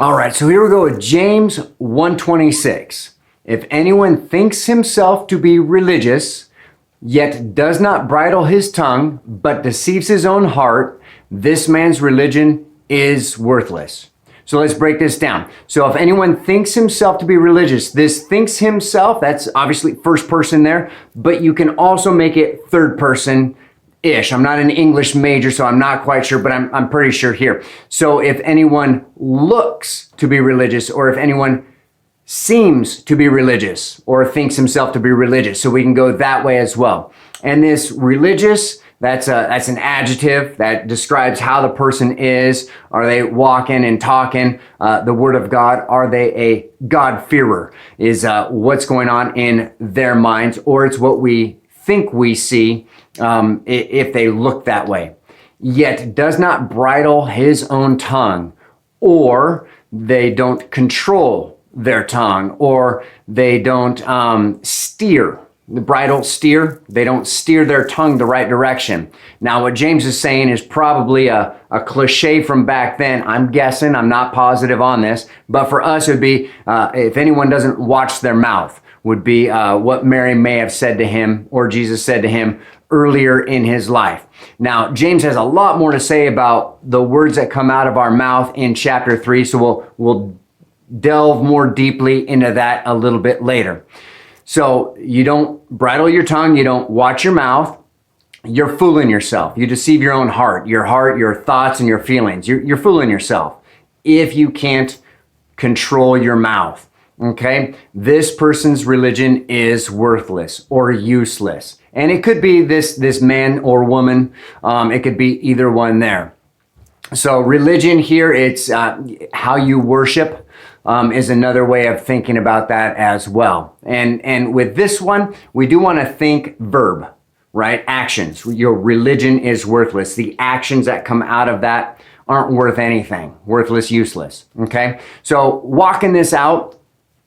All right, so here we go with James 1:26. If anyone thinks himself to be religious, yet does not bridle his tongue, but deceives his own heart, this man's religion is worthless. So let's break this down. So if anyone thinks himself to be religious, this thinks himself, that's obviously first person there, but you can also make it third person-ish. I'm not an English major, so I'm not quite sure, but I'm pretty sure here. So if anyone looks to be religious, or if anyone seems to be religious, or thinks himself to be religious, so we can go that way as well. And this religious, that's an adjective that describes how the person is. Are they walking and talking the word of God? Are they a God-fearer? Is what's going on in their minds, or it's what we think we see if they look that way. Yet does not bridle his own tongue, or they don't control their tongue, or they don't steer. The bridle, steer, they don't steer their tongue the right direction. Now, what James is saying is probably a cliche from back then. I'm guessing, I'm not positive on this, but for us it would be, if anyone doesn't watch their mouth, would be what Mary may have said to him, or Jesus said to him earlier in his life. Now, James has a lot more to say about the words that come out of our mouth in chapter 3, so we'll delve more deeply into that a little bit later. So you don't bridle your tongue, you don't watch your mouth, you're fooling yourself. You deceive your own heart, your thoughts, and your feelings. You're fooling yourself if you can't control your mouth. Okay? This person's religion is worthless or useless. And it could be this man or woman. It could be either one there. So religion here, it's how you worship. Is another way of thinking about that as well. And with this one, we do want to think verb, right? Actions. Your religion is worthless. The actions that come out of that aren't worth anything. Worthless, useless. Okay? So walking this out,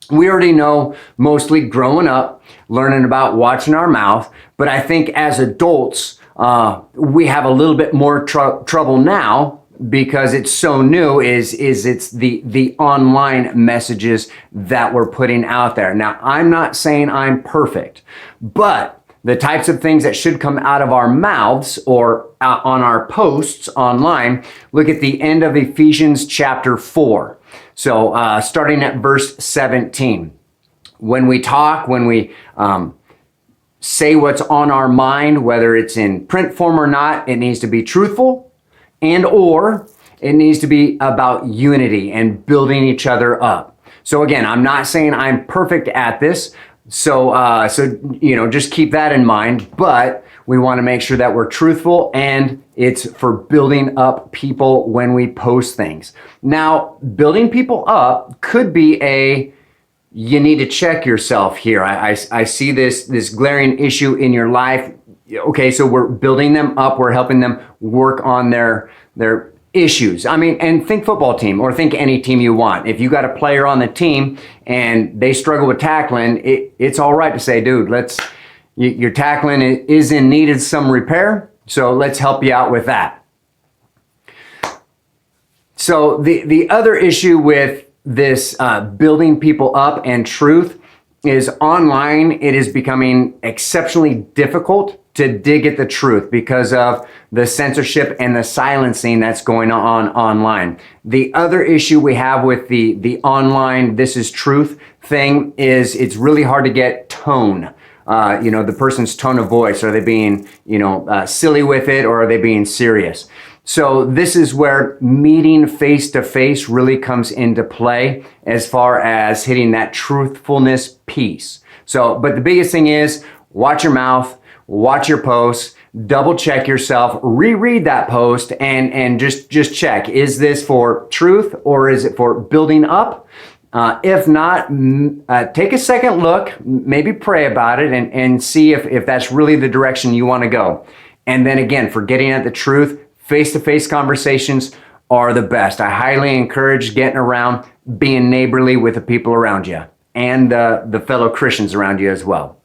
we already know mostly growing up, learning about watching our mouth. But I think as adults, we have a little bit more trouble now, because it's so new, it's the online messages that we're putting out there. Now, I'm not saying I'm perfect, but the types of things that should come out of our mouths or on our posts online, look at the end of Ephesians chapter 4. So starting at verse 17. When we talk, when we say what's on our mind, whether it's in print form or not, it needs to be truthful, and or it needs to be about unity and building each other up. So again, I'm not saying I'm perfect at this. So just keep that in mind, but we want to make sure that we're truthful, and it's for building up people when we post things. Now, building people up could be you need to check yourself here. I see this glaring issue in your life. Okay, so we're building them up. We're helping them work on their issues. I mean, and think football team, or think any team you want. If you got a player on the team and they struggle with tackling, it's all right to say, dude, your tackling is in need of some repair, so let's help you out with that. So the other issue with this building people up and truth is online. It is becoming exceptionally difficult to dig at the truth because of the censorship and the silencing that's going on online. The other issue we have with the online "this is truth" thing is it's really hard to get tone. The person's tone of voice. Are they being silly with it, or are they being serious? So this is where meeting face to face really comes into play as far as hitting that truthfulness piece. So, but the biggest thing is watch your mouth, watch your posts, double check yourself, reread that post, and just check. Is this for truth, or is it for building up? If not, take a second look, maybe pray about it, and see if that's really the direction you want to go. And then again, for getting at the truth, face-to-face conversations are the best. I highly encourage getting around, being neighborly with the people around you, and the fellow Christians around you as well.